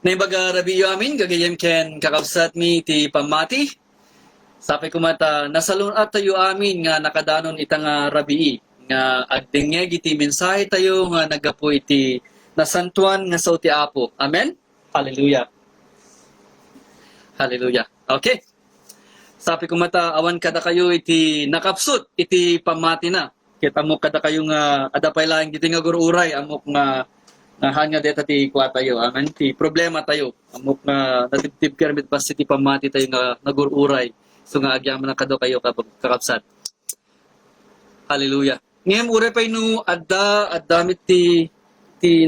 Naibaga rabiyo amin, gagayem ken kakabsat mi ti pamati. Sabi ko mata, nasalun at tayo amin nga nakadanon itang rabii. Nga agdengeg iti mensahe tayo nga nagapo iti nasantuan nga sa ti Apo. Amen? Hallelujah. Hallelujah. Okay. Sabi ko mata, awan kada kayo iti nakapsut, iti pamati na. Kita mo kada kayo nga adapay lang iti nga gururay, amok nga hanga deta ti kwa tayo. Amen. Ti problema tayo. Amok nga natibtib kermit basta ti pamati tayo nga nagururay. So nga agyaman na kado kayo kakapsat. Hallelujah. Ngayon ure pa ino addamit ti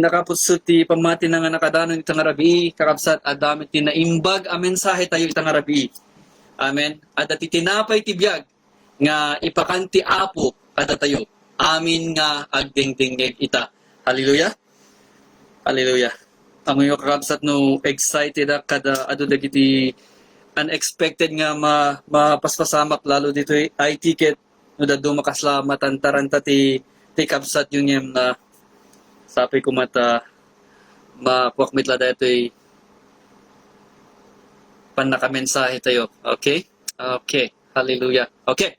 nakapusot ti pamati na nga nakadanon itang rabi kakapsat addamit ti naimbag a mensahe tayo itang rabi. Amen. At ti tinapay ti biyag nga ipakanti Apo kada tayo. Amin nga agdingdingeg ita. Hallelujah. Hallelujah. Amoy kakabsat no excited kada adu dagiti unexpected nga mapaspasamak lalo dito ay ticket no dado makaslamatan taranta ti kabsat yung yem na sabi ko mata mapuakmit la dito panakamensahe tayo. Okay? Okay. Hallelujah. Okay.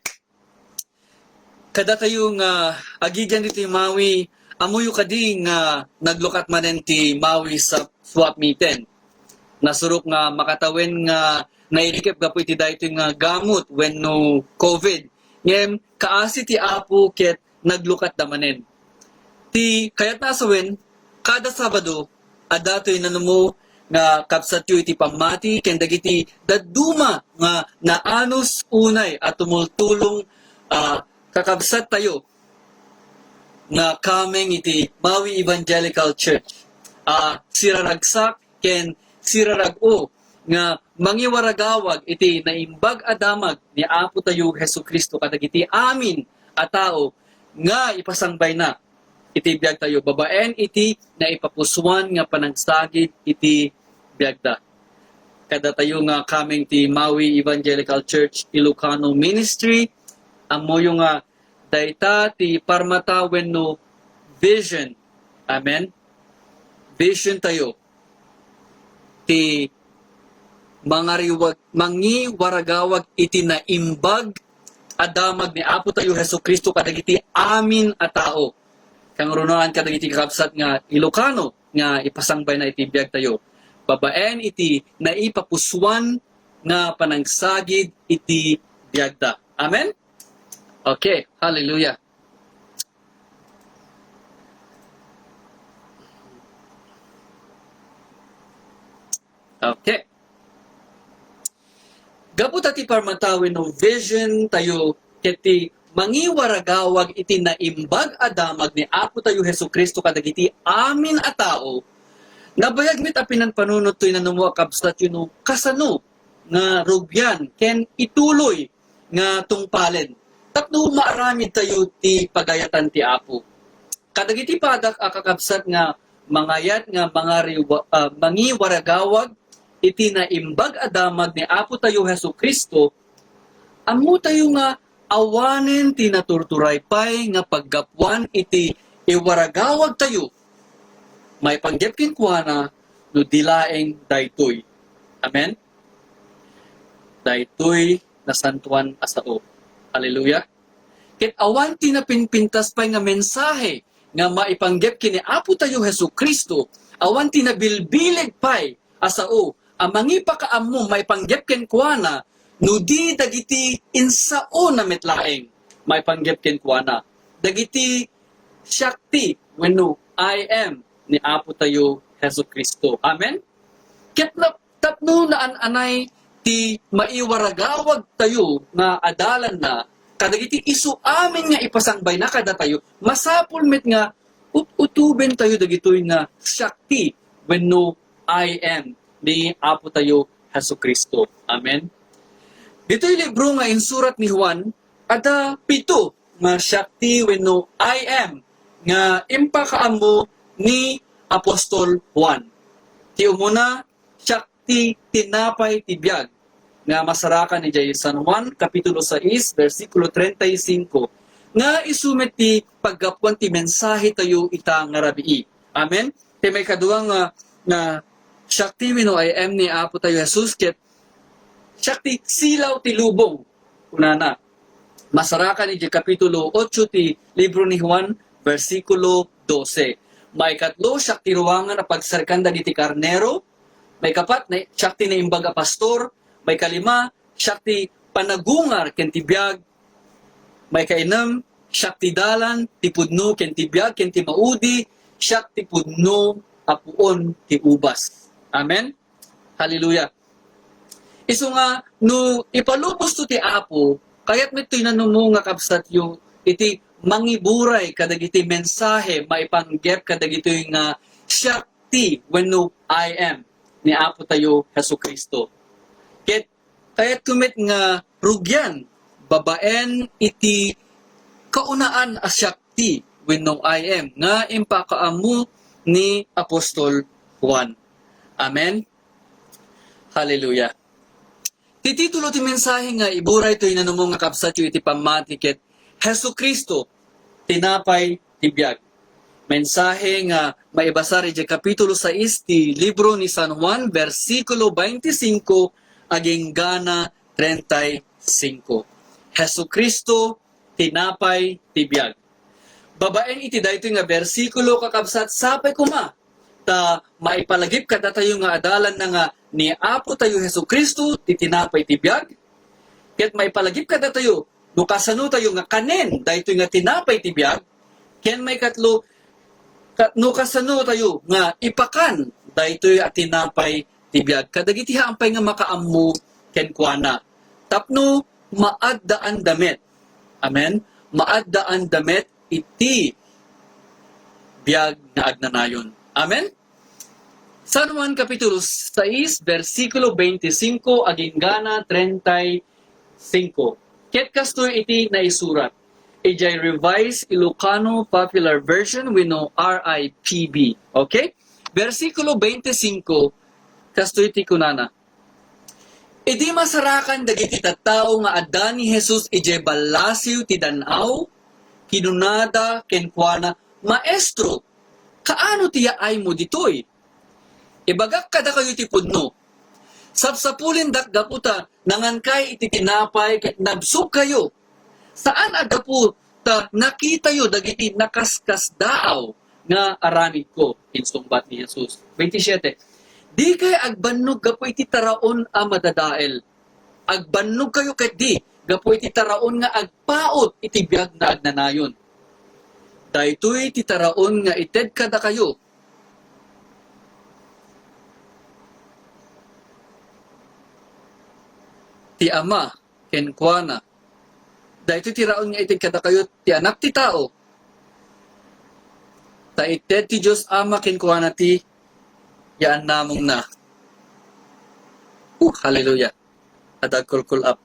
Kada tayo nga agigan dito yung Maui amuyo kadi nga naglukat manen ti Maui sa swap meeting. Nasurok nga makatawen nga nairikip ka po iti dahito nga gamot when no COVID. Ngem, kaasi ti Apo ket naglukat damanen. Ti kayat nasawen, kada Sabado, adatoy nanumo nga kapsat yu iti pamati ken dagiti daduma nga naanos unay at tumultulong kakabsat tayo nga kameng iti Maui Evangelical Church. Siraragsak ken sirarago nga mangiwaragawag iti naimbag adamag ni Apo tayo Hesu Kristo kadagiti amin a tao nga ipasangbay na iti biag tayo babaen iti na ipapuswan nga panagsagid iti biagda. Kada tayo nga kameng ti Maui Evangelical Church Ilocano Ministry amoyo nga dayta ti parmata wenno vision. Amen. Vision tayo ti mangiwaragawag iti naimbag adamag ni Apo tayo Hesu Kristo kadagiti amin a tao. Kang runaan kadagiti kakabsat nga Ilocano nga ipasangbay na iti biag tayo. Babaen iti naipapuswan nga panagsagid iti biagda. Amen? Okay. Hallelujah. Okay. Gapot ati parmatawin no vision tayo keti mangiwaragawag iti naimbag adamag ni Apo tayo Hesu Kristo kadagiti amin a tao nabayag mit apinan panunot toy nanumuak kabsat yun kasano nga rugyan ken ituloy nga tungpalen tapno maaramid tayo ti pagayatan ti Apo kadagiti padak akakabsat nga mangayat nga mangiwaragawag iti naimbag adamag ni Apo tayo Hesu Kristo ammo tayo nga awanen ti naturturay pay nga paggapuan iti iwaragawag tayo may panggepkin kuana no dilaeng daytoy. Amen? Daytoy na santuan asao. Hallelujah. Ket awan ti napinpintas pay nga mensahe nga maipanggep kini Apo tayo Hesu Kristo awan ti nabilbilig pay asao amangi pakaammo maipanggep ken kuana no di dagiti insao na metlaeng maipanggep ken kuana dagiti syakti wenno I am ni Apo tayo Hesu Kristo. Amen? Ket tapno na anay ti maiwaragawag tayo nga adalan na kadagiti isu amin nga ipasangbay na kada tayo masapul met nga utuben tayo dagitoy nga syakti wenno I am ni Apo tayo Hesu Kristo. Amen? Dito'y libro nga insurat ni Juan, ada pito nga syakti wenno I am nga impakaammo ni Apostol Juan. Ti umuna syakti tinapay ti biag nga masarakan ni San Juan kapitulo 6 versikulo 35 nga isumet ti paggapuan ti mensahe tayo ita nga rabii. Amen. Ti may kaduang nga Shakti wino ay ni Apo tayo Jesus ket Shakti silaw ti lubong. Unana, masarakan iti kapitulo 8 ti libro ni Juan, versikulo 12. May katlo, Shakti ruwangan na pagsarkan dagiti karnero. May kapat, Shakti na imbaga pastor. May kalima, Shakti panagungar ken ti biag. May kainam, Shakti dalan, ti pudno ken ti biag, ken ti maudi, Shakti pudno apuon ti ubas. Amen? Hallelujah. Iso nga, no ipalubos to ti Apo, kaya't may tinanong nga kapsat yung iti mangiburay kadagiti mensahe, maipanggep kadagiti nga Shakti when no I am ni Apo tayo Hesu Kristo. Kaya't kumit nga rugyan, babaen iti kaunaan a Shakti when no I am, nga impakaamu ni Apostol Juan. Amen? Hallelujah. Ti titulo ti mensahe nga iburay to inanumong nga kapsat yu iti pamatiket Hesu Kristo tinapay tibiyag. Mensahe nga maibasar iti kapitulo 6 ti libro ni San Juan versikulo 25 aging gana 35. Hesu Kristo tinapay tibiyag. Babaen iti dayto nga bersikulo kakabsat sapay kuma ta maipalagip kada tayo nga adalan na nga ni Apo tayo Hesu Kristo ti tinapay tibiyag. Ket maipalagip kada tayo no kasano tayo nga kanen dayto nga tinapay tibiyag. Ken may katlo no kasano tayo nga ipakan dayto nga tinapay tibiyag. Kadagiti hampay nga makaammo ken kuana. Tapno maaddaan damit. Amen. Maaddaan damit iti biyag nga agnanayon. Amen? San Juan Kapitulo 6, versikulo 25, aging gana 35. Ket kastoy iti naisurat. Ijay Revised Ilocano Popular Version wino RIPB. Okay? Versikulo 25, kastoy iti kunana. Idi masarakan dagiti tattao nga adda ni Jesus ijay balasiw ti danaw, kinunada kenkuana, Maestro, kaano tiya ay mo ditoy? Ibagak kada kayo ti pudno. Sapsapulin dakgaputa, nangankay iti tinapay, ket nabsog kayo. Saan agapu ta nakita yo dagiti nakaskas daaw nga aramid ko? Insumbat ni Jesus. 27. Di kay agbannog gapu iti taraon a madadael. Agbannog kayo ket di, gapu iti taraon nga agpaot iti biag na agnanayon. Daytoy ti taraon nga ited kada kayo. Ti ama ken kuana. Daytoy ti taraon nga ited kada kayo ti anak ti tao. Ta ited ti Dios ama ken kuana ti yaan namong na. Hallelujah. Adag kulkul up.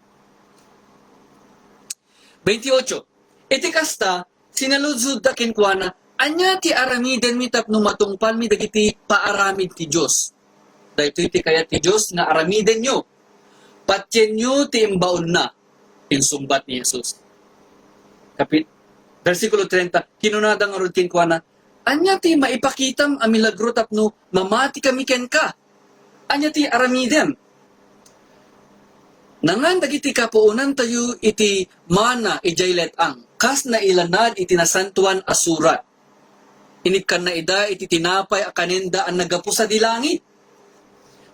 28. Iti kasta, sinaludsud da kenkwana, anya ti aramiden mi tapno matungpal mi dagiti paaramid ti Dios. Daytoy ti kaya ti Dios nga aramiden nyo. Patyen nyo ti imbaon na. Insumbat ni Jesus. Versikulo 30, kinunadang arod kenkwana, anya ti maipakitam a milagro tapno mamati kami ken ka. Anya ti aramiden. Nangan dagiti kapuunan tayo iti mana ijay letang. Kas na ilanad iti nasantuan asurat. Initkan na ida iti tinapay akanenda ang nagapu sa dilangit.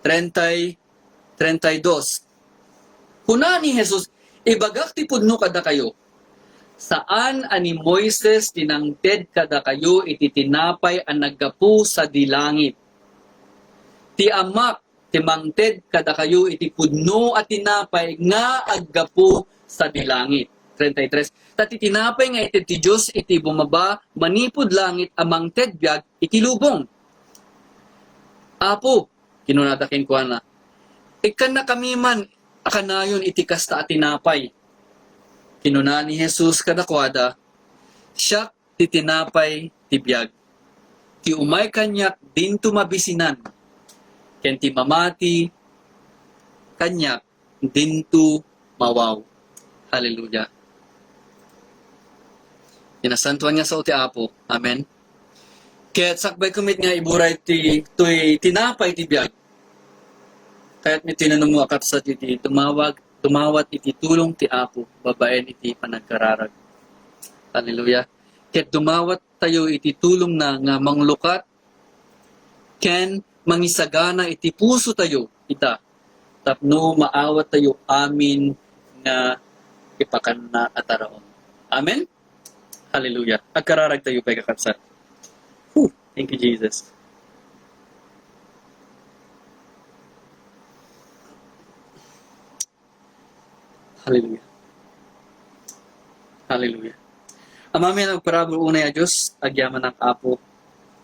32. Kuna ni Jesus, ibagak ti pudno kada kayo. Saan ani Moises tinangted kada kayo iti tinapay ang nagapu sa dilangit. Ti amak timangted kada kayo iti pudno at tinapay nga aggapu sa dilangit. 33. Tati tinapay nga iti ti Diyos iti bumaba manipod langit amang ted biag iti lubong. Apo, kinunadakin ko na. Ikan na kami man akanayon iti kasta at tinapay. Kinuna ni Jesus kadakwada, siya ti tinapay ti biag. Ti umay kanyak din tumabisinan. Ken ti mamati kanyak dintu mawaw. Hallelujah. Inasantuan niya sa uti Apo. Amen. Kaya't sakbay kumit nga iburay to'y tinapay ti biyag. Kaya't may tinanong mo akat sa iti tumawat iti tulong ti Apo, babaen iti panagkararag. Hallelujah. Kaya't dumawat tayo iti tulong na nga manglukat, ken mangisagana iti puso tayo ita. Tapno maawat tayo amin nga ipakanna ataraon. Amen? Hallelujah. Agkararag tayo pa'y kakabsat. Thank you, Jesus. Hallelujah. Hallelujah. Amamin ang parabol unay a Diyos, agyaman ang Apo.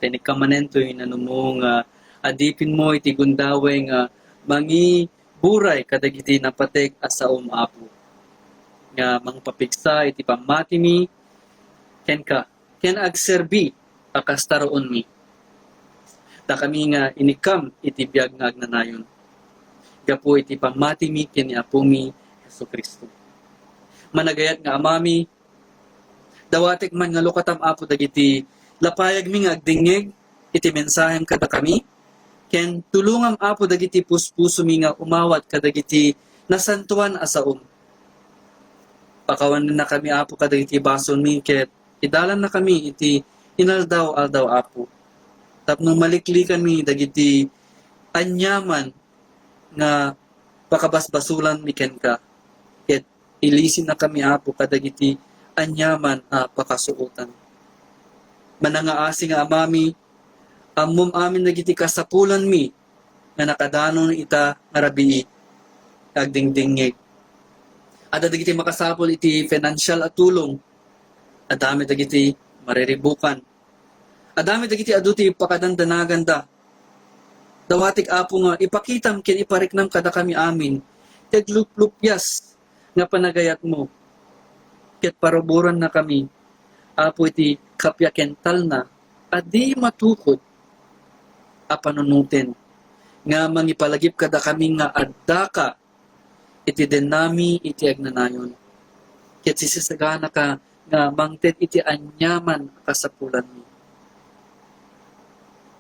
Tenikamanen to'y nanumong adipin mo iti gundaway nga mangi buray kadagiti napatek asaom Apo. Nga mangpapiksa iti pamati mi, ken agserbi akastaroon mi. Da kami nga inikam iti biyag nga agnanayon. Gapo iti pamati mi ken Apo mi Hesus Kristo. Managayat nga amami, dawatek man nga lukatam Apo dagiti lapayag mi nga agdingeg iti mensahem kada kami, ken tulungam Apo dagiti puspuso mi nga umawat kadagiti nasantuan asaom. Pakawan na kami Apo kadagiti bason mi, ket idalan na kami iti inaldaw-aldaw Apo. Tapno maliklikan mi dagiti anyaman nga pakabasbasulan mi ken ka. Ket ilisin na kami Apo kadagiti anyaman pakasuotan. Manangaasi nga amami, amom amin dagiti kasapulan mi nga nakadanon ita nga rabii agdingdingeg. Ada dagiti makasapol iti financial at tulong. Adami dagiti mariribukan. Adami dagiti aduti pakadandanagan da. Dawatik Apo nga ipakitam ken ipariknam kada kami amin. Ket luplupyas nga panagayat mo. Ket paruburan na kami. Apo iti kapyakental na adi matukod apanunutin. Nga mangipalagip kada kami nga addaka iti denami iti agnanayon. Ket sisisagana ka nga mangted iti anyaman kasapulan mi.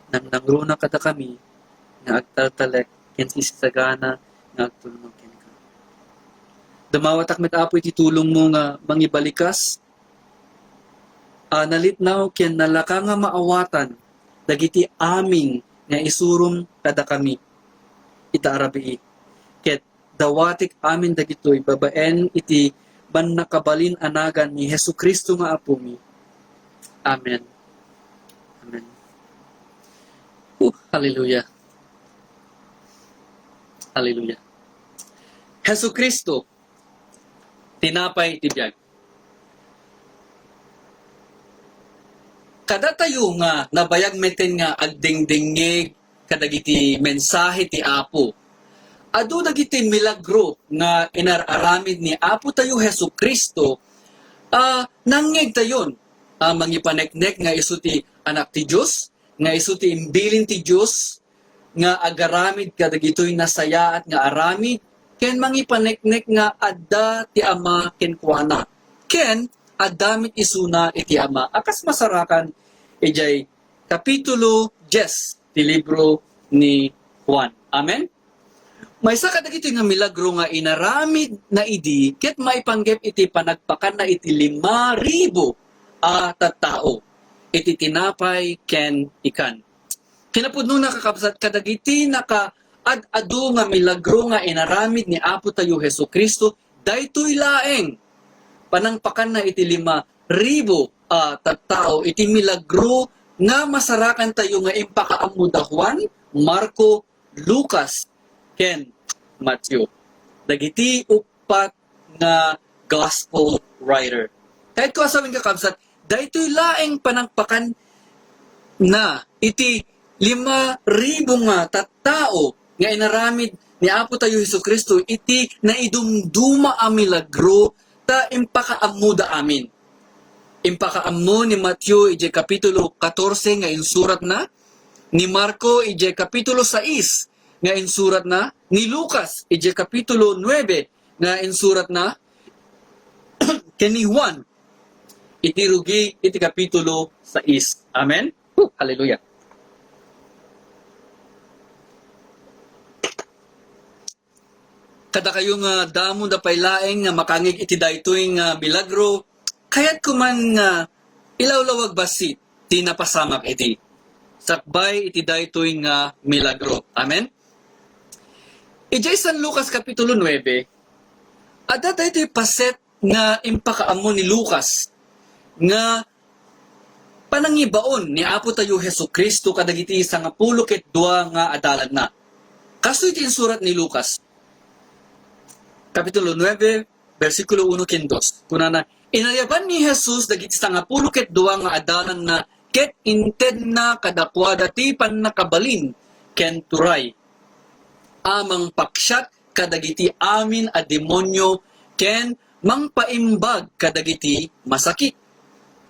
Nang nangruna kada kami, nga agtaltalek, ken sisagana, nga agtulong ken ka. Dumawatak met Apo iti tulong mo nga mangibalikas, nalitnaw ken nalaka nga maawatan, dagiti aming nga isurum kada kami, ita arabii. Ket dawatik amin dagitoy babaen iti ban nakabalin anagan ni Hesus Kristo nga Apo mi. Amen. Amen. Hallelujah. Hallelujah. Hesus Kristo, tinapay tibiyag. Kada tayo nga nabayag meten nga agdingdingeg kadagiti mensahe ti Apo. Adu dagiti milagro nga inararamid ni Apo tayo Hesus Kristo, nangeg tayon, mangipaneknek nga isu ti anak ti Dios, nga isu ti imbilin ti Dios, nga agaramid kadagitoy nasaya at nga aramid, ken mangipaneknek nga adda ti Ama ken kuana. Ken addamit isuna iti Ama. Akas masarakan ijay kapitulo 10 ti libro ni Juan. Amen. Maysa kadagiti nga milagro nga inaramid na idi ket maipanggep iti panagpakan na iti 5,000 tattao. Iti tinapay ken ikan. Kinapudno nakakabsat kadagiti adu nga milagro nga inaramid ni Apo tayo Hesus Kristo, daytoy laeng panangpakan na iti 5,000 tattao. Iti milagro nga masarakan tayo nga impakaamudahuan, Marco, Lucas, ken Matthew. Dagiti upat nga gospel writer. Kahit ko asawin kakabsat, daytoy laeng panangpakan na iti 5,000 nga tattao nga inaramid ni Apo tayo Hesus Kristo, iti naidumduma a milagro ta impakaamuda amin. Impakaammo ni Matthew ije kapitulo 14 nga insurat na, ni Marco ije kapitulo 6 nga insurat na, ni Lucas ije kapitulo 9 nga insurat na, ken ni Juan iti rugi iti kapitulo 6. Amen. Hallelujah. Kada kayo nga damo da paylaeng nga makangig iti daytoy nga milagro, kayat kuman nga ilawlawag basit ti napasamak iti. Sakbay iti daytoy nga milagro. Amen? Ijay San Lucas Kapitulo 9, ada daytoy paset nga impakaamo ni Lucas nga panangibaon ni Apo tayo Hesu Kristo kadagiti 12 nga adalan na. Kaso iti surat ni Lucas Kapitulo 9, versikulo 1-2. Kunana, inayaban ni Jesus dagiti 12 nga adalan na ket inted na kadakwada ti pannakabalin ken turay. Amang paksyat kadagiti amin a demonyo ken mangpaimbag kadagiti masakit.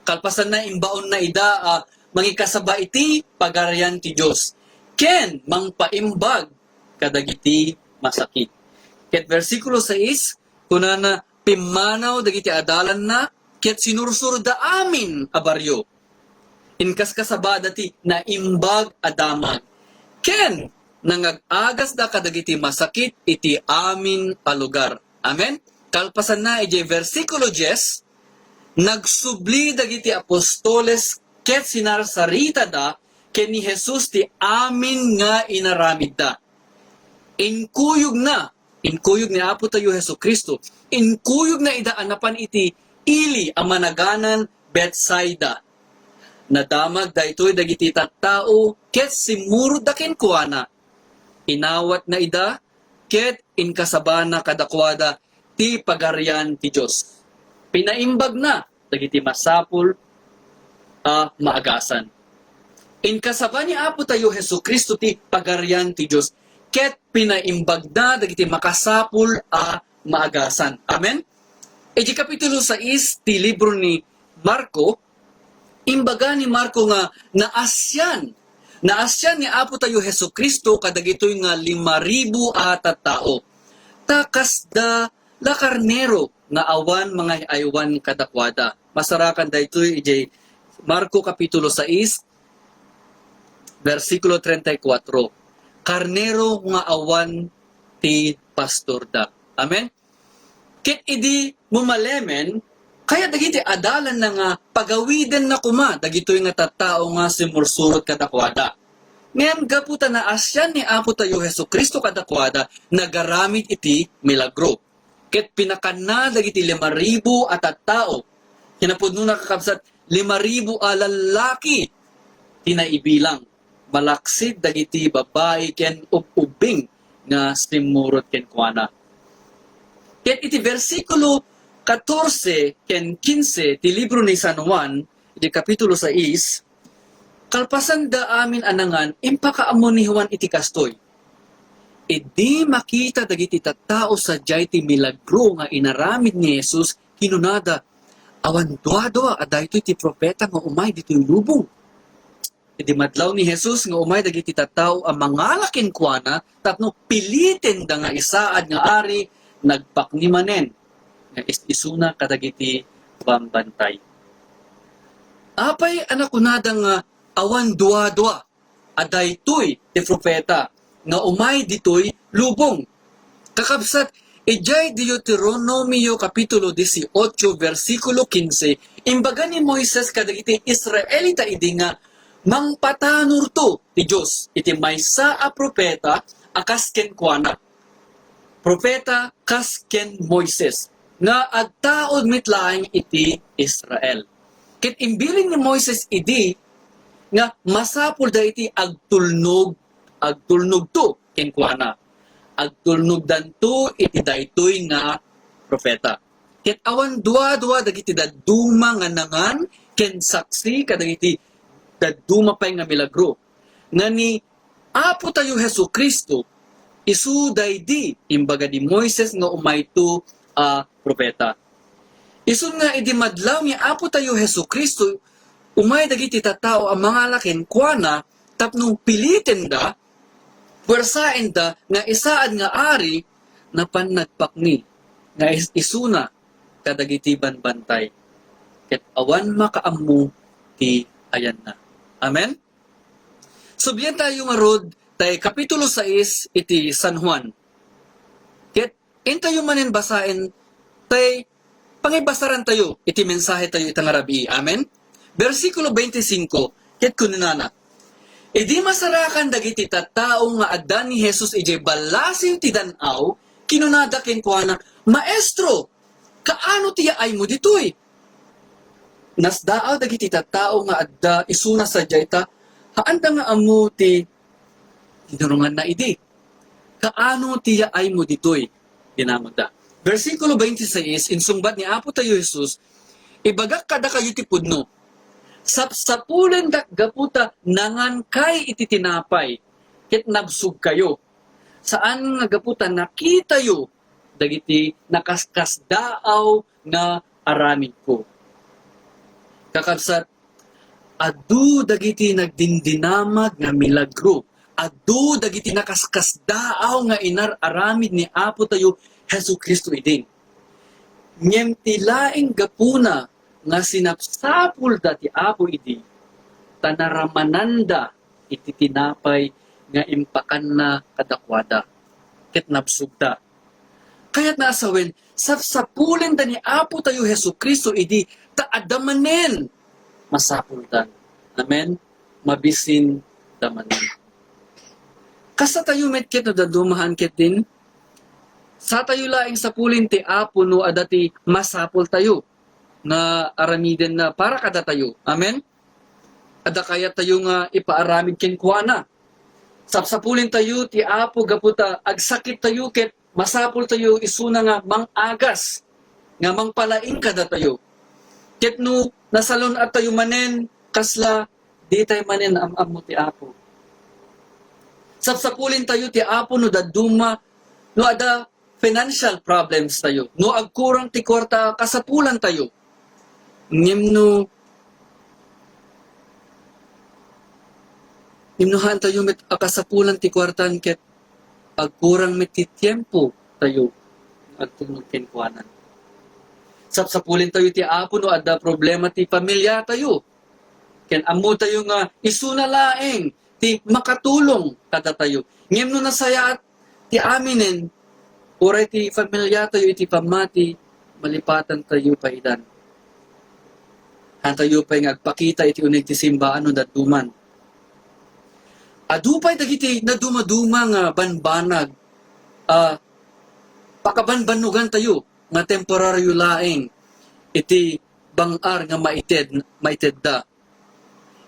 Kalpasan na imbaon na ida mangikasaba iti pagarian ti Dios. Ken mangpaimbag kadagiti masakit. Ket versikulo 6, kunana pimanaw dagiti adalan na ket sinursur da amin a baryo. Inkas kasabada ti naimbag adamag. Ken nangag-agas da kadagiti masakit iti amin a lugar. Amen? Kalpasan na iti versikulo 10, nagsubli dagiti apostoles ket sinarsarita da ken ni Jesus ti amin nga inaramid da. Inkuyog ni Apo tayo Hesu Kristo, inkuyog na idaanapan iti ili a managanan Bethsaida. Nadamag daytoy dagiti tattao ket simurod da kenkuana. Inawat na ida ket inkasabana kadakwada ti pagarian ti Dios. Pinaimbag na dagiti masapul a maagasan. Inkasaba ni Apo tayo Hesu Kristo ti pagarian ti Dios ket pinaimbag na dagiti makasapul a maagasan. Amen? Iti kapitulo 6 ti libro ni Marco, imbaga ni Marco nga naasyan ni Apo tayo Hesu Kristo kadagitoy nga 5,000 a tattao. Takas da la karnero nga awan mga aywan kadakwada. Masarakan daytoy iti Marco kapitulo 6 versikulo 34. Karnero nga awan ti pastor da. Amen? Ket idi mumalemen, kaya dagiti adalan na nga pagawiden na kuma, dagitoy nga tattao nga simursurot kadakwada. Ngayon gaputa na asyan ni Apo tayo Hesu Kristo kadakwada, nagaramid iti milagro. Ket pinakana dagiti 5,000 at tattao. Hinapod nung nakakabsat 5,000 a lalaki tinaibilang. Malaksid dagiti babae ken ubing nga simurot ken kuana. Ket iti versikulo 14 ken 15 ti libro ni San Juan, iti kapitulo 6, kalpasan da amin anangan impakaammo ni Juan iti kastoy. Idi makita dagiti tattao sadyay ti milagro nga inaramid ni Jesus kinunada, awan duwa-duwa adaytoy ti propeta nga umay ditoy lubong. Idi madlaw ni Jesus nga umay dagiti tattao ang mangalakin kuana tapno pilitin da nga isaad nga ari nagpaknimanen nga isuna kadagiti bambantay. Apay anak kunada nga awan duwa-duwa adaytoy ti propeta nga umay ditoy lubong. Kakabsat ijay Deuteronomio kapitulo 18 versikulo 15 imbaga ni Moises kadagiti Israelita idi nga mangpatanur to ti Diyos iti maysa a propeta akas ken kuana. Propeta kas ken Moises nga agtaod mitlaeng iti Israel. Ket imbiling ni Moises idi nga masapul da iti agtulnog to ken kuana. Agtulnog danto iti daytoy nga propeta. Ket awan duwa-duwa dagiti daduma nga nangan ken saksi kadagiti daduma pay nga milagro nga ni Apo tayo Hesu Kristo isuday di imbaga di Moises nga umayto a propeta. Isun nga idi madlaw ni Apo tayo Hesu Kristo umay dagiti tattao ang mga lakin kuana tapno pilitin da pwersaen da nga isaad nga ari na pannagpakni nga isuna kadagiti banbantay ket awan makaammo ti ayan na. Amen? Subyan tayo nga rod, tay Kapitulo 6, iti San Juan. Ket, tayo manin basain, tay pangibasaran tayo, iti mensahe tayo itang arabi. Amen? Versikulo 25, ket kununana, Idi masarakan dagiti tattao nga addan ni Jesus ije balasin ti danaw, kinunada kenkwana, Maestro, kaano tiya ay mo ditoy? Nasdaaw dagiti tattao nga adda isuna sa jayta, haanda nga amo ti tinurungan na idi. Kaano tiya ay mo ditoy? Dinamagda. Versikulo 26, insungbat ni Apo tayo Jesus, ibagak kada kayo ti pudno, sapsapulen dak gaputa nangan kay iti tinapay, ket nabsug kayo. Saan nga gaputa nakita yo, dagiti nakaskasdaaw nga aramid ko. Kakabsat, adu dagiti nagdindinamag nga milagro, adu dagiti nakaskasdaaw nga inararamid ni Apo tayo Hesu Kristo iding. Ngem tilaing gapuna nga sinapsapul dati Apo idi, tanaramananda iti tinapay nga impakan na kadakwada, ket nabsugda. Kaya't naasawen, sapsapulen da ni Apo tayo Hesu Kristo idi, taadamanen masapuldan. Amen? Mabisin damanen. Kasa tayo met ket no dadumahan ket din, sa tayo laing sapulin ti Apo no adati masapul tayo, na aramiden na para kada tayo. Amen? Ada kaya tayo nga ipaaramid kenkwana. Sapsapulin tayo ti Apo gaputa agsakit tayo ket masapul tayo isuna nga mangagas nga mangpalain kada tayo. Ket no nasalon at tayo manen kasla di tayo manen amamo ti Apo. Sapsapulin tayo ti Apo no daduma no ada financial problems tayo. No agkurang ti kwarta kasapulan tayo. Nimnuhan tayo met akasapulan ti kwartan ket agkurang met ti tiempo tayo agtulog kenkwanan. Sapsapulin tayo ti Apo no adda problema ti pamilya tayo. Ken ammo tayo nga isuna laeng ti makatulong kada tayo. Ngem no nasaya at ti aminen oray ti pamilya tayo iti pamati malipatan tayo paidan. Tayo pa'y ngagpakita iti unig ti simbaan no daduman. Adupay dagiti na dumaduma nga banbanag, pakabanbanugan tayo nga temporaryo laeng iti bangar nga maited da.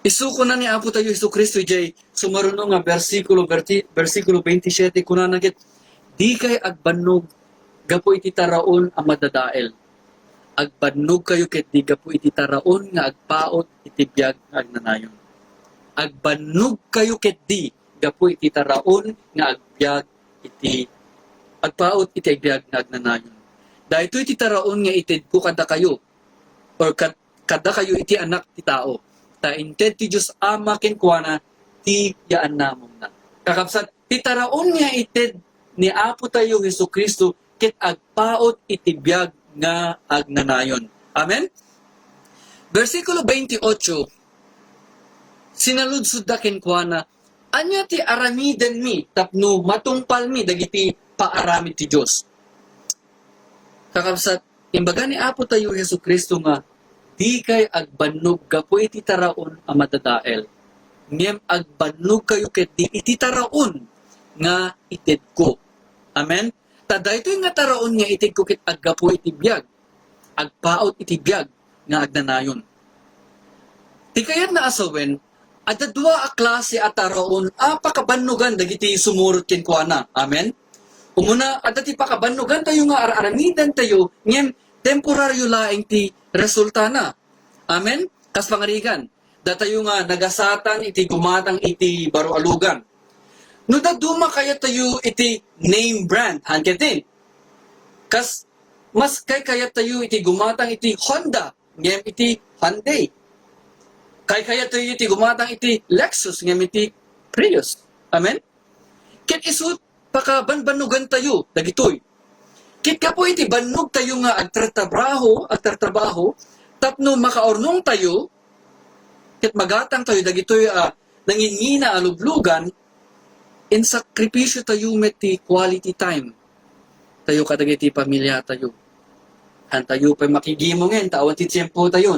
Isuko na ni Apo tayo Hesu Kristo jay sumaruno nga versikulo 27 kunanagit, di kay agbanog gapo iti taraon ang madadael. Agbanog kayo ket di gapo iti taraon nga agpaot iti biag nga agnanayon. Agbanog kayo ket di gapo iti taraon nga agpaot iti biag nga agnanayon. Dahito iti taraon nga ited ko kada kayo or kada kayo iti anak ti tao. Ta inted ti Dios Ama kenkwana ti yaan namon na. Kakabsat ti taraon nga ited ni Apo tayo Hesu Kristo ket agpaot iti biag nga agnanayon. Amen? Versikulo 28, sinaludsod da kenkwana, anya ti aramiden mi, tapno matungpal mi, dagiti paaramid ti Diyos. Kakabsat, imbaga ni Apo tayo Hesu Kristo nga, di kay agbanog gapo iti taraon a madadael. Ngem agbanog kayo ket di iti taraon nga ited ko. Amen? Tada ito yung nga taraon nga itig ko kit aggapo iti biyag. Agpaot iti biyag nga agnanayon. Ti kayat na asawen, ada dua a klase a taraon pakabannugan dagiti sumurot kenkwana. Amen? Umuna, ada ti pakabannugan tayo nga aramidan tayo, ngem temporaryo laeng ti resulta na. Amen? Kas pangarigan, datayo nga nagasatan iti gumatang iti barualugan. No daduma kaya tayo iti name brand, hanketin. Kas mas kaya tayo iti gumatang iti Honda, ngem iti Hyundai. Kaya tayo iti gumatang iti Lexus, ngem iti Prius. Amen? Ket isut pakabanbanugan tayo, dagitoy. Ket kapo iti bannog tayo nga agtratrabaho, tapno makaornong tayo, ket magatang tayo, dagitoy nangingina alublugan, in sakripisyo tayo met ti quality time. Tayo kadagay ti pamilya tayo. Han tayo pa makigimongin, tawan ti tiyempo tayo.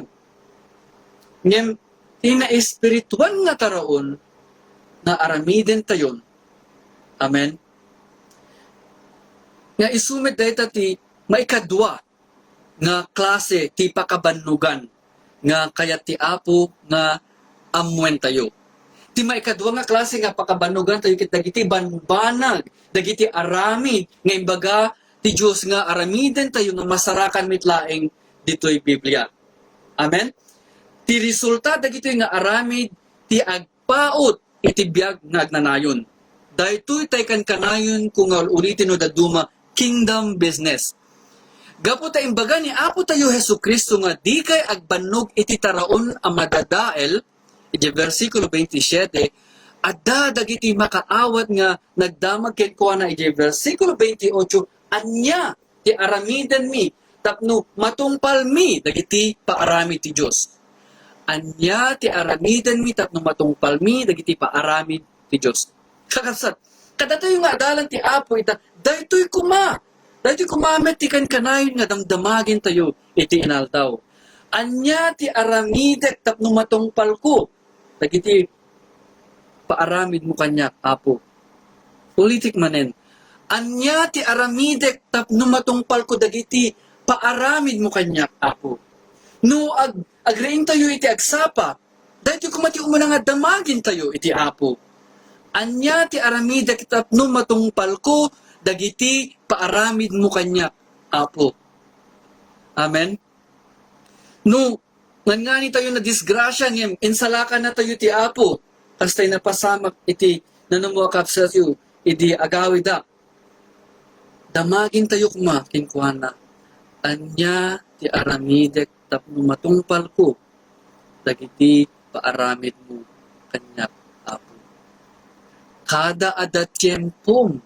Ngem, ti na espiritual nga taraon, na aramiden tayo. Amen? Nga isumit dahil ti maikadwa nga klase ti pakabannugan nga kayat ti apo nga amwen tayo. Ti maikadwa nga klase nga pakabannugan tayo kit dagiti banbanag, dagiti arami nga imbaga ti Diyos nga aramiden tayo nga masarakan mitlaeng ditoy Biblia. Amen? Ti resulta dagiti nga aramid ti agpaot iti biag nga agnanayon. Dahitoy tay kan kanayon kung ulitin no daduma kingdom business. Gapo ta imbaga ni Apo tayo Hesukristo nga di kay agbannog iti taraon a madadael, iti versikulo 27, adda dagiti makaawat nga nagdamag ken kuana iti versikulo 28, anya ti aramiden mi tapno matungpal mi dagiti paarami ti Dios. Anya ti aramiden mi tapno matungpal mi dagiti paarami ti Dios. Kakasat, kadatoy nga adalan ti Apo ita, daytoy kumamet ti kanayon nga damdamagin tayo iti inaltaw. Anya ti aramidek tapno matungpal ko, dagiti paaramid mo kanya, Apo. Politik manen. Anya ti aramidek tapno matungpal ko, dagiti paaramid mo kanya, Apo. No agrein tayo iti agsapa, daytoy kumati umana nga damagin tayo iti Apo. Anya ti aramida kitap no matungpal ko, dagiti paaramid mo kanya, Apo. Amen? No, ngani tayo na disgrasya ngem, insalakan na tayo ti Apo, kastay napasamak iti nanumuakap sa tiyo, iti agawida. Damagin tayo kumakinkuana. Anya ti aramidek tapno matungpal ko, dagiti paaramid mo kanya, Apo. Kada ada tiyempom,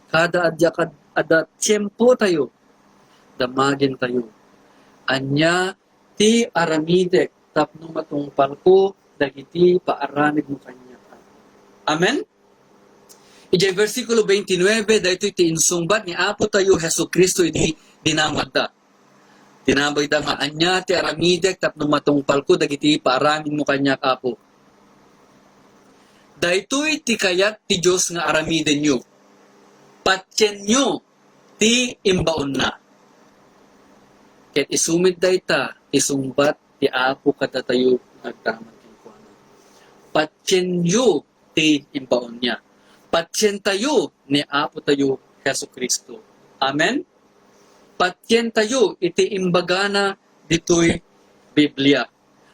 kada ada tiyempo tayo, damagin tayo. Anya ti aramidek tapno matungpal ko, dagiti paaramid mo kanya. Amen? Iti versikulo 29, dahito iti insungbat ni Apo tayo Hesukristo iti dinamagda. Dinamagda nga anya ti aramidek tapno matungpal ko, dagiti paaramid mo kanya, Apo. Daytoy ti kayat ti Diyos nga aramiden nyo. Patyen nyo ti imbaon na. Ket isumid dayta, isungbat ti Apo kadatayo nagtamag kinkuana. Patyen nyo ti imbaon niya. Patyen tayo ni Apo tayo Hesukristo. Amen? Patyen tayo iti imbagana ditoy Biblia.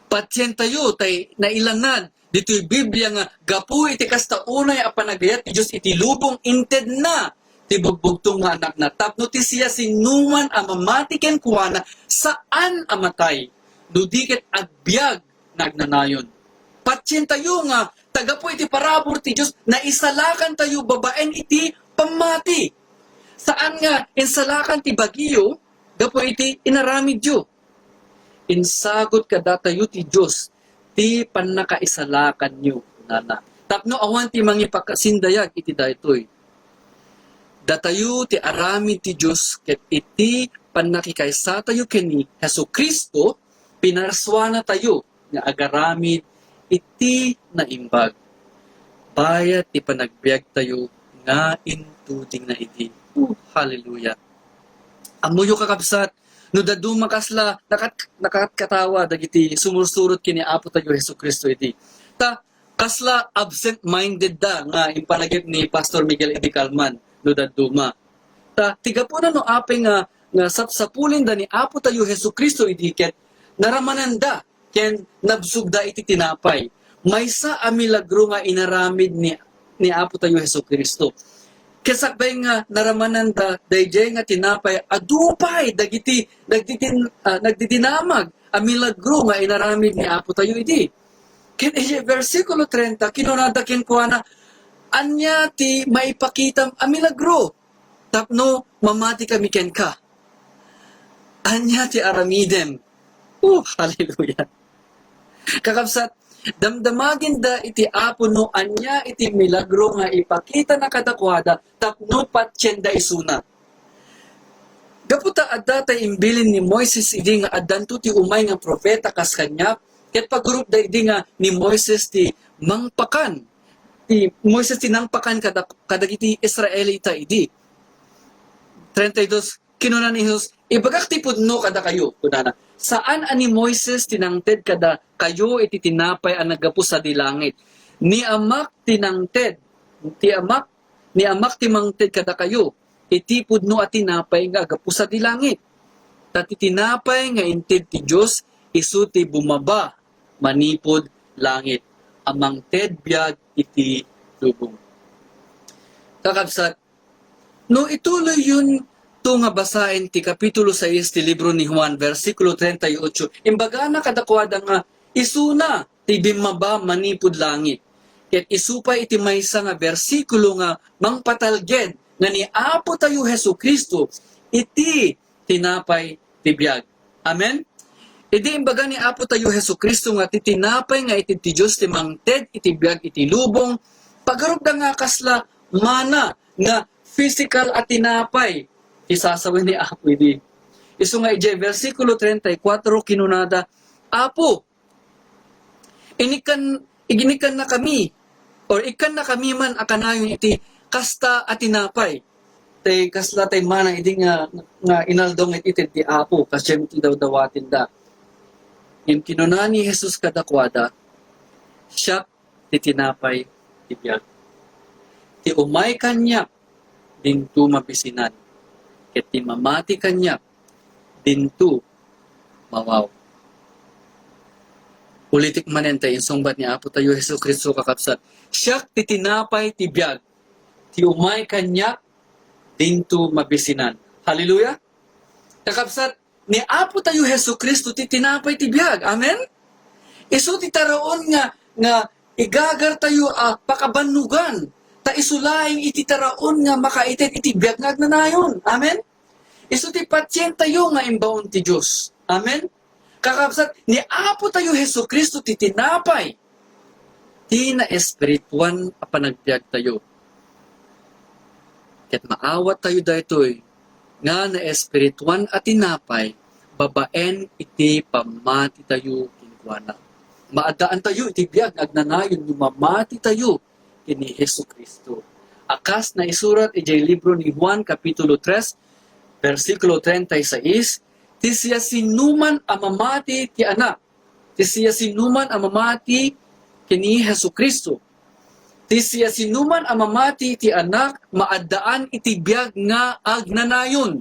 Patyen tayo tay nailangan dito'y Biblia nga gapu iti kasta unay a panagayat ti Diyos iti lubong inted na ti bugbugtong nga anak na tapno ti siya sinuman a mamatiken kuana saan amatay nudiket agbyag nagnanayon. Patyen tayo nga tagapo iti parabor ti Diyos na isalakan tayo babaen iti pamati. Saan nga insalakan ti bagiyo gapo iti inaramidyo. Insagot kada tayo ti Diyos ti panakaisalakan nyo, nana. Tapno awan ti mangipakasindayag iti daytoy. Datayo ti aramid ti Diyos ket iti panakikaysa tayo kini Hesukristo, pinarswana tayo nga agaramid iti naimbag. Bayat ti panagbiag tayo nga intuding na iti. Hallelujah. Amuyo kakabsat, no daduma kasla nakatkatawa dagiti sumursurot kini Apo tayo Hesukristo iti. Ta kasla absent-minded da nga impalagip ni Pastor Miguel Edi Calman no daduma. Ta tigapunan no apeng nga sapsapulin da ni Apo tayo Hesukristo iti ket naramanan da ken nabsugda iti tinapay. Maysa a milagro nga inaramid ni Apo tayo Hesukristo. Kasakbay nga naramanan da dayjay nga tinapay adupay dagiti nagdidinamag a milagro nga inaramid ni Apo tayo iti. Ken versikulo 30 kinunada ken kuana anya ti maipakitam a milagro tapno mamati kami ken ka. Anya ti aramidem. Hallelujah. Kakabsat Damdamagin da iti Apo no anya iti milagro nga ipakita na kadakwada tapno patsyenda isuna. Gaputa adda tay imbilin ni Moises idi nga addanto ti umay nga propeta kas kanya ket pagrup da idi nga ni Moises ti mangpakan. Ti Moises ti nangpakan kadagiti Israelita idi. 32 kinuna ni Jesus, ibagak ti pudno kada kayo, kunana. Saan ani Moises tinangted kada kayo iti tinapay ang nagapu sa dilangit. Ni amak tinangted, ni amak timangted kada kayo, iti pudno at tinapay nga agapu sa dilangit. Tati tinapay nga inted ti Diyos, isu ti bumaba, manipod langit. Amang ted biag iti lubong. Kakabsat, no ituloy yun ito nga basahin ti kapitulo 6 ti libro ni Juan, versikulo 38. Imbaga na kadakwada nga, isuna ti bimaba manipod langit. Ket isupay iti maysa nga versikulo nga mangpatalged nga ni Apo tayo Hesu Kristo iti tinapay ti biag. Amen? Idi imbaga ni Apo tayo Hesu Kristo nga ti tinapay nga iti ti Diyos ti mangted iti biag iti lubong, pagarup da nga kasla mana nga physical at tinapay isasawin ni Apo idi. Isu nga ije versikulo 34 kinunada, Apo, iginikan na kami or ikan na kami man akanayon iti kasta at tinapay. Tay kasla tay mana idi nga inaldong iti ti Apo kasem ti daw-dawatin da. Yung kinuna ni Jesus kadakwada, siya ti tinapay ti biag. Ti umay kanya dinto mabisinan. Ket ti mamati kanya dinto mawaw. Ulitik manen tayo sungbat ni Apo tayo Hesus Kristo kakapsat. Siya ti tinapay ti biag. Ti umay kanya dinto mabisinan. Hallelujah! Kakapsat, ni Apo tayo Hesus Kristo ti tinapay ti biag. Amen? Isu ti taraon nga igagar tayo pakabanugan. Ta isulaing iti taraon nga makaitet iti biag nga agnanayon. Amen? Isu ti patsyen tayo nga imbaon ti Diyos. Amen? Kakabsat, ni Apo tayo Hesu Kristo ti tinapay. Ti na espirituan a panagbiag tayo. Ket maawat tayo daytoy nga na espirituan at tinapay, babaen iti pamati tayo kinkwana. Maadaan tayo iti biag agnanayon mamati tayo kini Hesu Kristo. Akas na isurat ijay libro ni Juan kapitulo 3 versikulo 36, ti siya sinuman amamati ti anak. Ti siya sinuman amamati kini Hesu Kristo. Ti siya sinuman amamati ti anak maadaan iti biag nga agnanayon.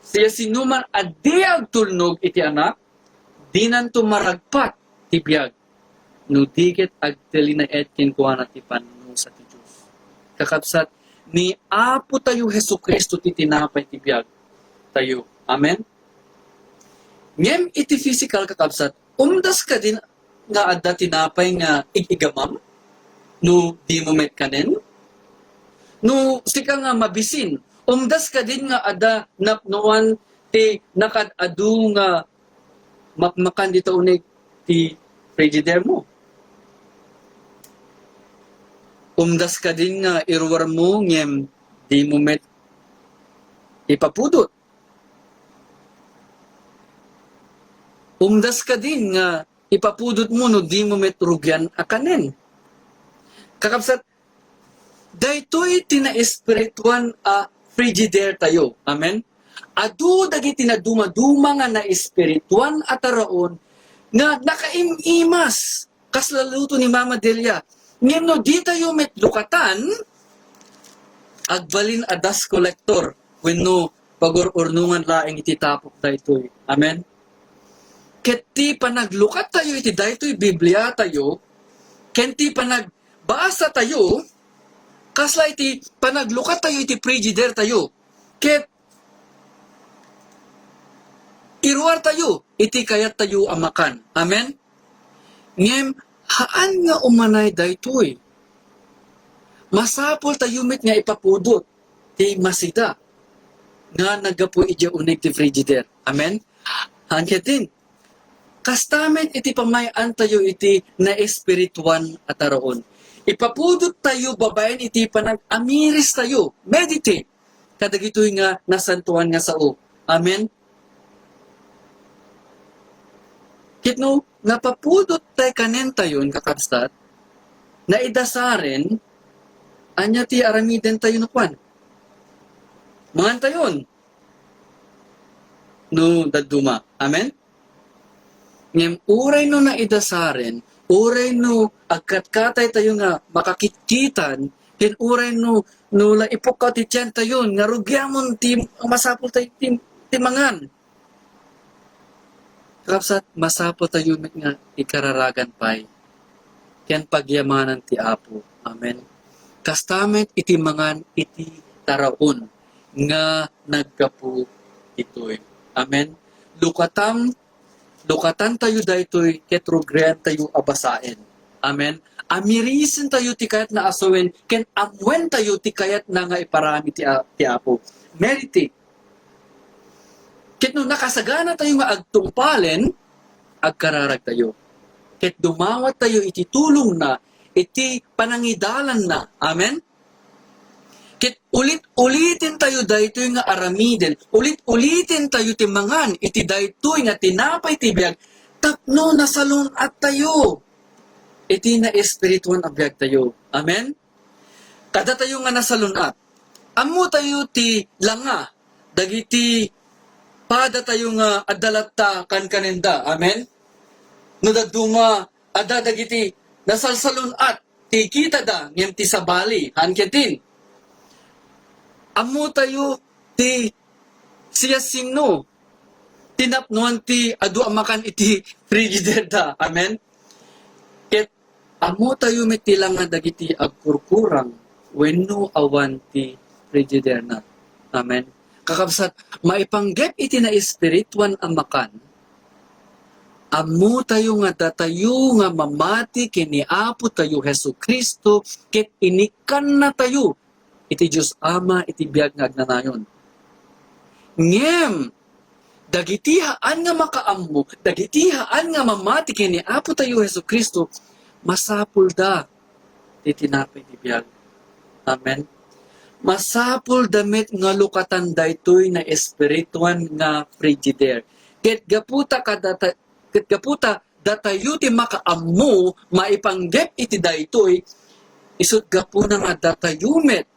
Siya sinuman adi agtulnog iti anak dinan tumaragpat ti biag. No diket agtelinaet kinkwana ti panunong sa ti Diyos. Kakabsat, ni Apo tayo Hesu Kristo ti tinapay ti biag tayo. Amen? Ngem iti physical kakabsat, umdas ka din nga adda tinapay nga igamam? No di mo met kanen? No sika nga mabisin, umdas ka din nga adda napnuan ti nakadadu nga makmakan dito unig ti frigidaire mo. Umdas ka din nga irwar mo ngem di mo met ipapudot. Umdas ka din nga ipapudot mo no di mo met rugyan akanen. Kakabsat, daytoy tina-espirituan a frigidaire tayo. Amen? Adu dagiti na dumaduma nga na espirituan at araon nga nakaimimas kaslaluto ni Mama Delia. Ngayon no, di tayo metlukatan, agbalin a dust collector when no pagururnungan laing ititapok daytoy. Amen? Ket ti panaglukat tayo iti daytoy Biblia tayo, ken ti panagbasa tayo, kasla iti panaglukat tayo iti frigidaire tayo. Ket iruar tayo, iti kayat tayo amakan. Amen? Ngem, haan nga umanay daytoy. Masapol tayo met nga ipapudot, ti masida, nga nagapo ija unig ti frigidaire. Amen? Hanya din. kastamet iti pamayan tayo iti na espirituan at araon. Ipapudot tayo babayan iti panag-amiris tayo. Meditate. Kadagitoy nga nasantuan nga sao. Amen? Kitno, napapudot tayo kanen tayon kakabsat, na idasaren, anya ti aramiden tayo na kwan. Mangan tayon. No, daduma. Amen? Ngem, uray no na idasaren, uray no agkat-katay tayo nga makakitkitan, ken uray no la ipukaw ti tiyan tayo, nga rugyamon ti masapol tayo ti mangan. Kapsat, masapol tayo nga ikararagan pay. Ken pagyamanan ti Apo. Amen. Kastamet iti mangan iti taraon nga nagkapu itoy. Amen. Lukatan tayo daytoy ket rugrean tayo abasaen. Amen. Amirisin tayo ti kayat na asawen ken amwen tayo ti kayat na nga iparami ti Apo. Meditate. Ket no nakasagana tayo nga agtungpalen, agkararag tayo. Ket dumawat tayo iti tulong na, iti panangidalan na. Amen? Ket ulit-ulitin tayo daytoy nga aramiden, ulit-ulitin tayo ti mangan, iti daytoy nga tinapay ti biag, tapno nasalon at tayo. Iti na espirituan a biag tayo. Amen? Kada tayo nga nasalon at, amo tayo ti langa, dagiti pada tayo nga adalata kan kanenda. Amen? No daduma ada dagiti nasalsalon at ti kita da ngem ti sabali hanketin. Amo tayo ti siyasing no. Tinapnuan ti adu amakan iti frigider da. Amen? Ket amo tayo mitilang nga dagiti agkurkurang wenno awan ti frigider na. Amen? Kakabsat, maipanggep iti na espirituan amakan, amu tayo nga datayo nga mamati kini Apo tayo Hesu Kristo, ket inikan na tayo, iti Diyos Ama, iti biag nga agnanayon. Ngem, dagitihaan nga makaamu, dagitihaan nga mamati kini Apo tayo Hesu Kristo, masapul da, titinapay ti biag. Amen? Masapul damit nga lukatan daytoy na espirituan nga frigider. Ket gaputa datayo ti makaamu maipanggep iti daytoy isut gapuna nga datayumet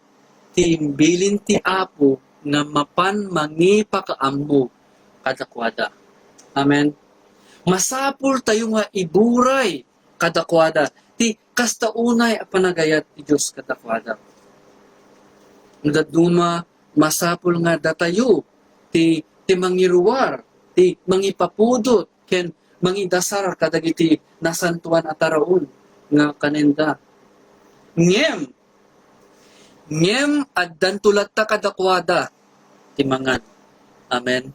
ti imbilin ti Apo nga mapan mangipakaamu kadakwada. Amen. Masapul tayo nga iburay kadakwada ti kastaunay a panagayat ti Dios kadakwada. Daduma masapul nga datayo ti mangiruwar ti mangipapudot ken mangidasar kadagiti nasantuan at taraon nga kanenda. Ngem addan tulatta kadakwada ti mangan. Amen.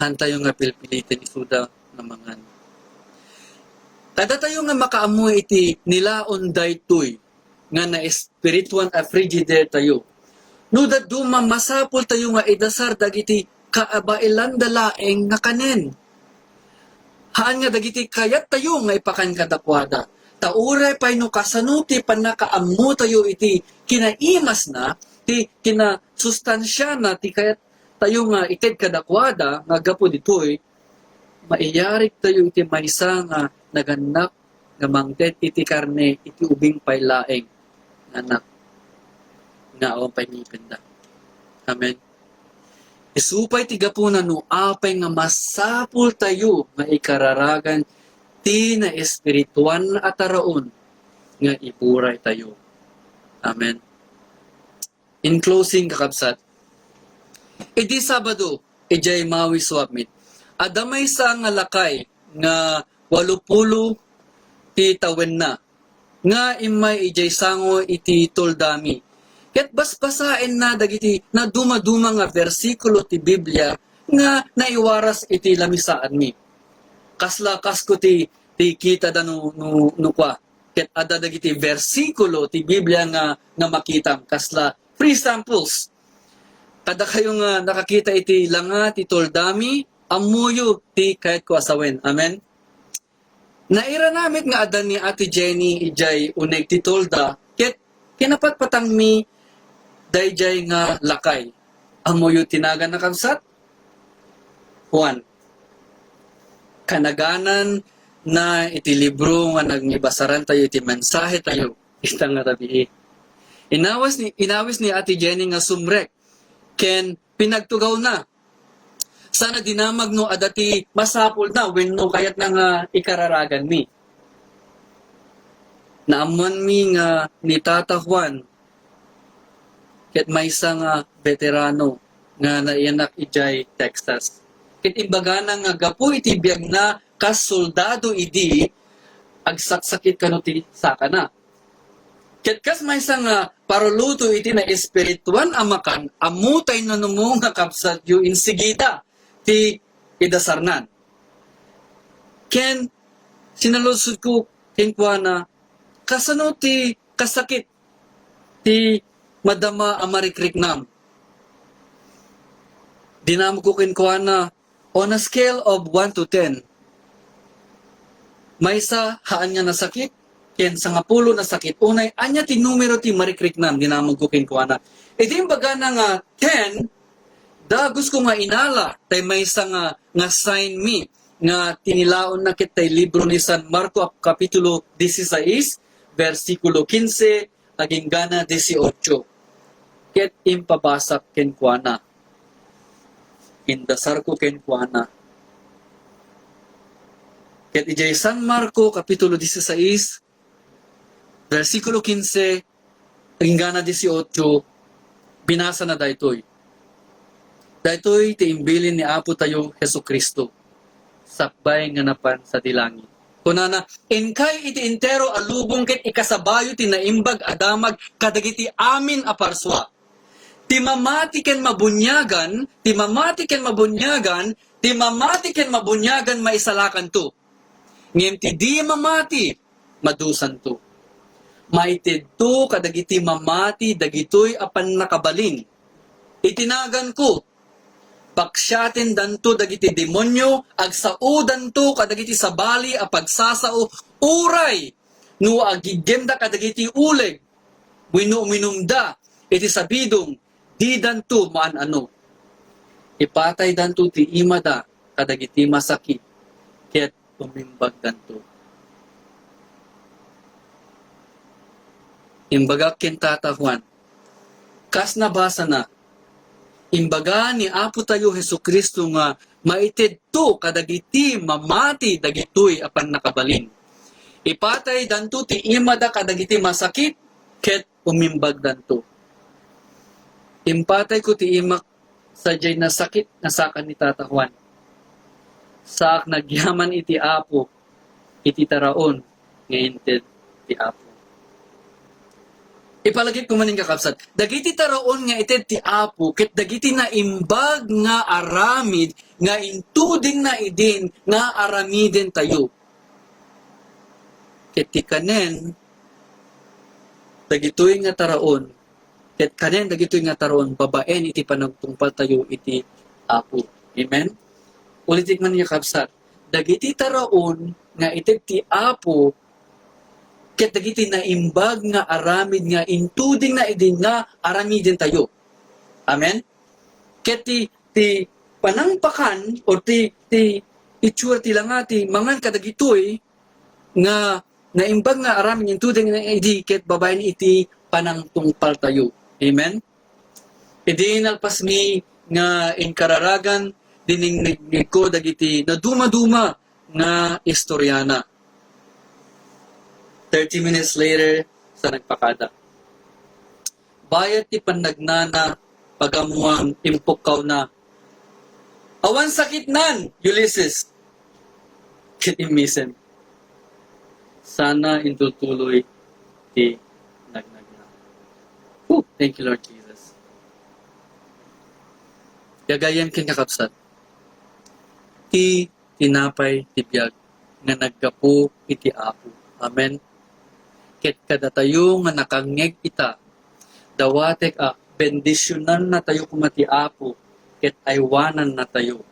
Hantayo nga pilpilitin isuda nga mangan. Kada tayo nga makaamoy iti nilaon daytoy nga na espirituan a frigider tayo. No daduma masapol tayo nga idasar dagiti kaabailan dalaeng nga kanen. Haan nga dagiti kayat tayo nga ipakan kadakwada. Tauray pay no kasanuti panakaamu tayo iti kinaimas na, ti kinasustansya na, ti kayat tayo nga ited kadakwada, nga gapo ditoy, maiyarik tayo iti maysa nga naganak nga mangted iti karne iti ubing paylaeng anak nga awan pay mipenda. Amen. Isupay ti gapuna no apay nga masapul tayo nga ikararagan ti na espirituan at taraon nga iburay tayo. Amen. In closing kakabsat, iti Sabado, ijay mawi swapmit. Adamay sa nga lakay nga 80 ti tawen na nga imay ijay sango iti toldami. Ket basbasaen na dagiti na dumaduma nga bersikulo ti Biblia nga naiwaras iti lamisaan mi. Kasla kasko ti kita da no kwa. Ket ada dagiti bersikulo ti Biblia nga makitam kasla free samples. Kada kayo nga nakakita iti langa ti toldami, amuyo ti kayat ko asawen. Amen. Naira namit nga adan ni Ate Jenny ijay uneg titolda, ket kinapat patang mi dayjay nga lakay. Amoyo tinagan na kabsat? Juan. Kanaganan na iti libro nga nagnibasaran tayo, iti mensahe tayo, itang nga tabi. Inawis ni Ate Jenny nga sumrek, ken pinagtugaw na. Sana dinamag no adati masapol na wenno kayat na nga ikararagan mi. Naaman mi nga ni Tata Juan, ket maysa nga veterano nga naiyanak ijay Texas. Ket imbaga na nga gapo iti biyag na kas soldado idi agsaksakit kano ti saka na. Ket kas maysa nga paruluto iti na espirituan amakan amutay na numo nga kapsat yu insigita ti idasarnan. Ken sinalusod ko kinkwana kasano ti kasakit ti madama amarikriknam. Dinamo ko kinkwana on a scale of 1 to 10. Maysa haan nga nasakit, ken sa nga pulo nasakit. Unay anya ti numero ti marikriknam dinamo ko kinkwana. Iti imbaga na nga 10 dagos ko nga inala tay maysa nga sign me nga tinilaon na kitay libro ni San Marco kapitulo 16 versikulo 15 aging gana 18. Ket impabasak kenkwana. Indasar ko kenkwana. Ket ijay San Marco kapitulo 16 versikulo 15 aging gana 18 binasa na daytoy. Daytoy ti imbilin ni Apo tayo Hesukristo. Sakbay nga napan sa dilangit. Kunana, inkay iti intero alubong ket ikasabayo ti naimbag adamag kadagiti amin a parswa. Ti mamati ken mabunyagan maisalakan to. Ngem ti di mamati madusan to. Maited to kadagiti mamati dagitoy apan nakabalin. Itinagan ko paksyaten danto dagiti demonyo, agsao danto kadagiti sabali a pagsasao, uray, no agigenda kadagiti uleg, wino uminumda, iti sabidong, di danto maan ano. Ipatay danto ti imada, kadagiti masakit, ket umimbag danto. Imbaga ken Tata Juan, kas nabasa na, imbaga ni Apo tayo Hesukristo nga maited to kadagiti mamati dagitoy apan nakabalin. Ipatay danto ti imada kadagiti masakit ket umimbag danto. Impatay ko ti imak sadyay na sakit na sakan ni Tata Juan. Saak nagyaman iti Apo iti taraon nga inted ti Apo. Ipalagip ko maning kakapsat. Dagiti taraon nga ited ti Apo, ket dagiti na imbag nga aramid, nga intuding na idin, nga aramiden tayo. Ket ti kanen, dagitoy nga taraon, ket kanen dagitoy nga taraon, babaen iti panagtungpal tayo iti Apo. Amen? Ulitik man niya kakapsat. Dagiti taraon nga ited ti Apo, ket dagiti na imbag nga aramid nga intuding na idin nga aramiden tayo. Amen? Ket ti panangpakan or ti itsura ti langati mangan kadagitoy nga naimbag nga aramid intuding na idi ket babaen iti panangtungpal tayo. Amen? Idi nalpas mi nga inkararagan diningnig ko dagiti na duma-duma nga istoryana. 30 minutes later, sa nagpakada. Bayat ti panagnana, pagamuang impukaw na. Awan sakit nan, Ulysses. Kitimisin. Sana intutuloy ti nagnagna. Thank you, Lord Jesus. Gagayan kin kakapsat. Ti tinapay ti biyag nga naggapo iti Apo. Amen. Ket kada tayo nga nakangeg ita, dawatek bendisyonan na tayo kumati Apo, ket aywanan na tayo.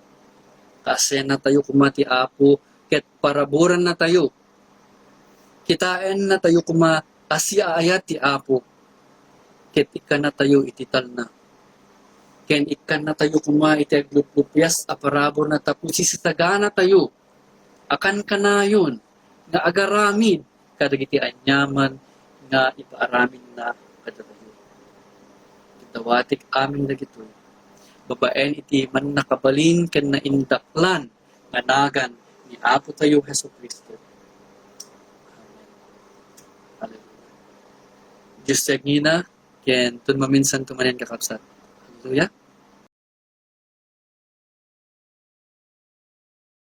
Kasi na tayo kumati Apo, ket paraburan na tayo, Kitain na tayo kuma asya ayat ti Apo. Ket ikan na tayo itital na. Ken ikan na tayo kuma iti agluplupias aparabor na tapos sisagana tayo. Akan kanayon nga agaramid kadagiti anyaman nga ipaaramin na kada tayo. Dawatik amin dagito. Babaen iti man nakabalin ken na indaklan nga nagan ni Apo tayo Hesus Kristo. Amen. Hallelujah. Diyos tagina ken tun maminsan tumanen kakabsat. Hallelujah.